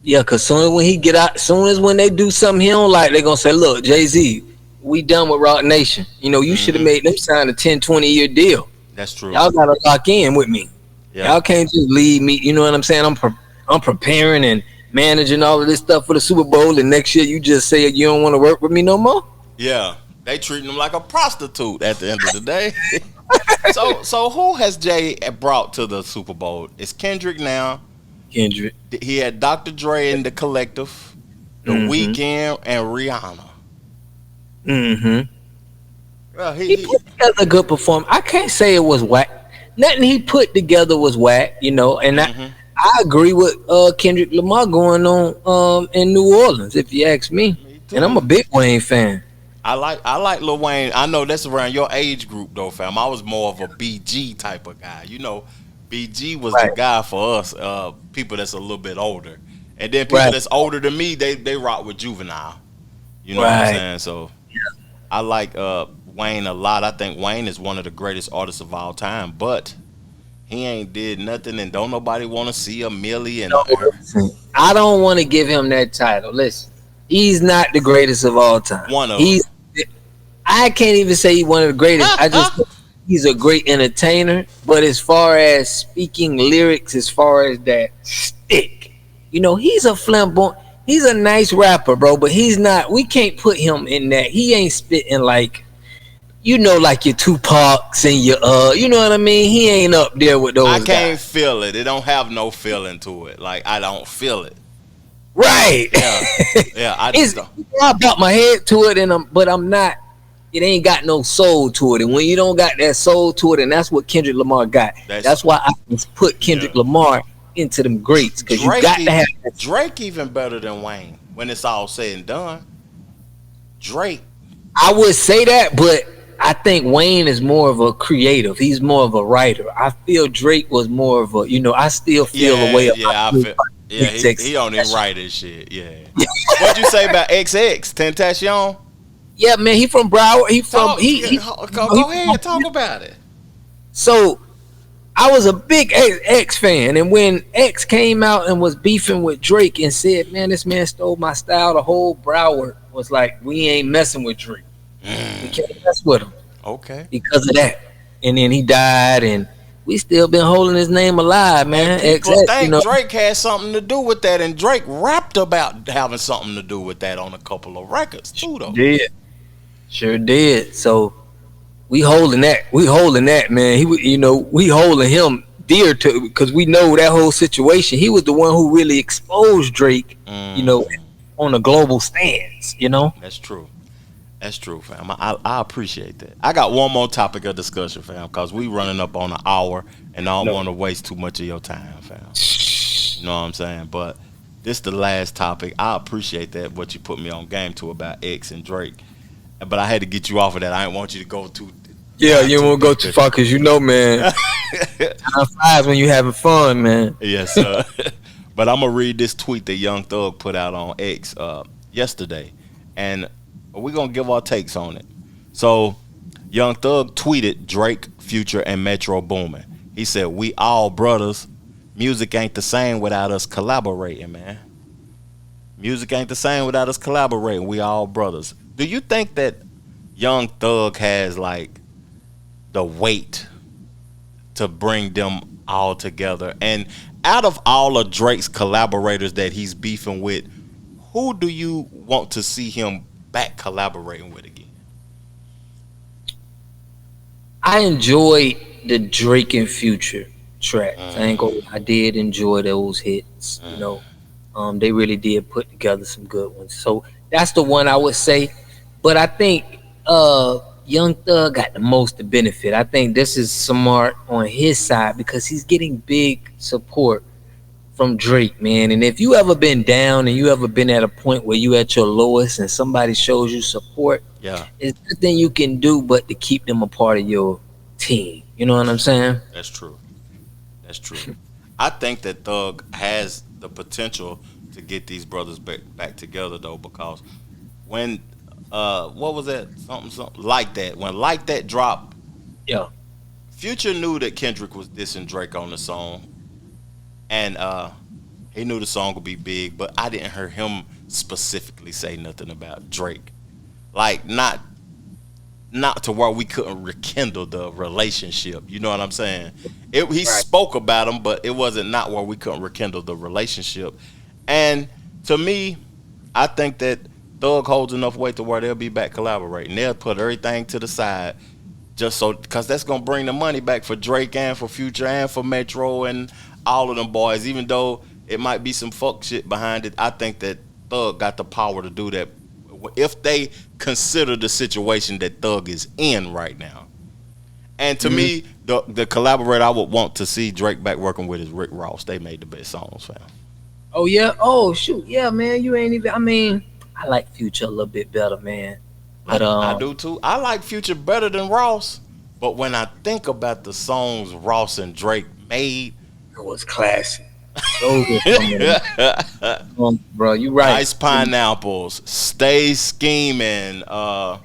Yeah, cause soon as when they do something he don't like, they gonna say, look, Jay-Z, we done with Roc Nation. You should have made them sign a 10, 20-year deal. That's true. Y'all gotta lock in with me. Yeah. Y'all can't just leave me. You know what I'm saying? I'm preparing and managing all of this stuff for the Super Bowl, and next year you just say you don't want to work with me no more. Yeah, they treating him like a prostitute at the end of the day. So who has Jay brought to the Super Bowl? It's Kendrick now. Kendrick. He had Dr. Dre in the Collective, The Weeknd, and Rihanna. Mm-hmm. Well, he put together a good performance. I can't say it was whack. Nothing he put together was whack, and I agree with Kendrick Lamar going on in New Orleans, if you ask me. And I'm a big Wayne fan. I like Lil Wayne. I know that's around your age group though, fam. I was more of a BG type of guy. BG was the guy for us, people that's a little bit older. And then people that's older than me, they rock with Juvenile. You know what I'm saying? So I like Wayne a lot. I think Wayne is one of the greatest artists of all time, but he ain't did nothing, and don't nobody want to see a Millie. And I don't want to give him that title. Listen, he's not the greatest of all time. I can't even say he's one of the greatest. I just think he's a great entertainer, but as far as speaking lyrics, as far as that stick, he's a flamboyant. He's a nice rapper, bro, but he's not. We can't put him in that. He ain't spitting like like your Tupacs and your you know what I mean? He ain't up there with those guys. I can't feel it. It don't have no feeling to it. Like, I don't feel it. Right. Yeah. I just don't. I got my head to it, but I'm not. It ain't got no soul to it. And when you don't got that soul to it, and that's what Kendrick Lamar got. That's why I put Kendrick Lamar into them greats, because you got to have that. Drake even better than Wayne when it's all said and done. Drake. I would say that, but I think Wayne is more of a creative. He's more of a writer. I feel Drake was more of a, I still feel a way about he don't even write his shit. Yeah. What'd you say about XX Tentacion? Yeah, man, he from Broward. Go ahead, talk about it. So I was a big X fan, and when X came out and was beefing with Drake and said, "Man, this man stole my style," the whole Broward was like, "We ain't messing with Drake. We can't mess with him." Okay. Because of that, and then he died, and we still been holding his name alive, man. People think you know, Drake had something to do with that, and Drake rapped about having something to do with that on a couple of records too, though. Sure did. So we holding that. We holding that, man. We holding him dear to, because we know that whole situation. He was the one who really exposed Drake, on a global stance. That's true. That's true, fam. I appreciate that. I got one more topic of discussion, fam, because we running up on an hour, and I don't want to waste too much of your time, fam. You know what I'm saying? But this the last topic. I appreciate that, what you put me on game to about X and Drake. But I had to get you off of that. I didn't want you to go too. Yeah, you don't want to go too far, because man, time flies when you having fun, man. Yes, sir. But I'm gonna read this tweet that Young Thug put out on X yesterday, and we're gonna give our takes on it. So, Young Thug tweeted Drake, Future, and Metro Boomin. He said, "We all brothers. Music ain't the same without us collaborating, man. Music ain't the same without us collaborating. We all brothers." Do you think that Young Thug has like the weight to bring them all together? And out of all of Drake's collaborators that he's beefing with, who do you want to see him back collaborating with again? I enjoyed the Drake and Future tracks. I did enjoy those hits. They really did put together some good ones. So that's the one I would say. But I think Young Thug got the most to benefit. I think this is smart on his side because he's getting big support from Drake, man. And if you ever been down and you ever been at a point where you at your lowest and somebody shows you support, it's nothing you can do but to keep them a part of your team. You know what I'm saying? That's true. That's true. I think that Thug has the potential to get these brothers back together, though, because when what was that? Something like that. When Like That dropped, Future knew that Kendrick was dissing Drake on the song, and he knew the song would be big, but I didn't hear him specifically say nothing about Drake. Like not to where we couldn't rekindle the relationship. You know what I'm saying? He spoke about him, but it wasn't not where we couldn't rekindle the relationship. And to me, I think that Thug holds enough weight to where they'll be back collaborating. They'll put everything to the side just so, because that's going to bring the money back for Drake and for Future and for Metro and all of them boys. Even though it might be some fuck shit behind it, I think that Thug got the power to do that if they consider the situation that Thug is in right now. And to me, the collaborator I would want to see Drake back working with is Rick Ross. They made the best songs, fam. Oh, yeah? Oh, shoot. Yeah, man. You ain't even, I like Future a little bit better, man. But I do too. I like Future better than Ross, but when I think about the songs Ross and Drake made, it was classic. Bro, you right. Nice Pineapples, Stay Scheming.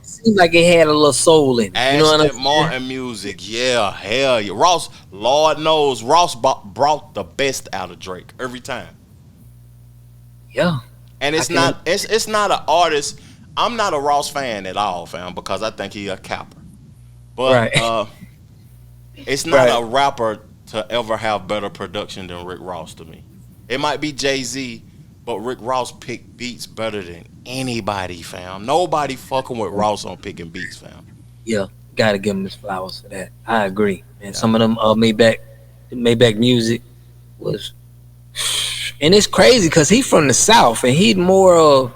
Seems like it had a little soul in it. Ashton Martin music, hell yeah. Ross, Lord knows, Ross brought the best out of Drake every time. Yeah. And it's not an artist. I'm not a Ross fan at all, fam, because I think he a capper. But it's not a rapper to ever have better production than Rick Ross to me. It might be Jay-Z, but Rick Ross picked beats better than anybody, fam. Nobody fucking with Ross on picking beats, fam. Yeah, gotta give him his flowers for that. I agree. And some of them Maybach music was, and it's crazy because he's from the South and he's more of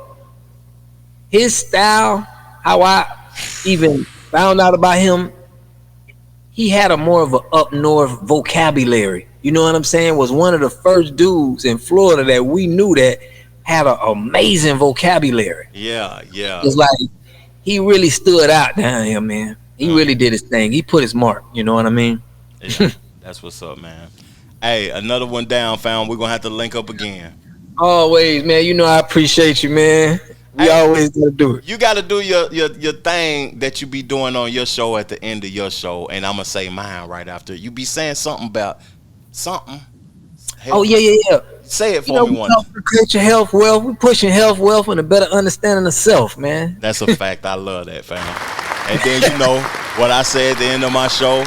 his style. How I even found out about him, he had a more of a up north vocabulary. You know what I'm saying? Was one of the first dudes in Florida that we knew that had an amazing vocabulary. Yeah. It's like he really stood out down here, man. He really did his thing. He put his mark. You know what I mean? Yeah, that's what's up, man. Hey, another one down, fam. We're gonna have to link up again. Always, man. You know I appreciate you, man. We always gotta do it. You gotta do your thing that you be doing on your show at the end of your show, and I'm gonna say mine right after. You be saying something about something. Oh yeah. Say it for me once. Create your health wealth. We're pushing health wealth and a better understanding of self, man. That's a fact. I love that, fam. And then you know what I say at the end of my show: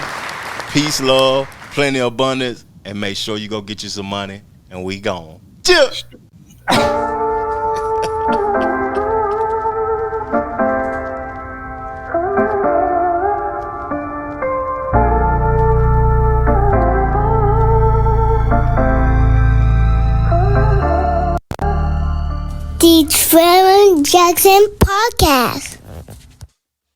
peace, love, plenty of abundance, and make sure you go get you some money, and we gone. Chill. The Trevor Jackson Podcast.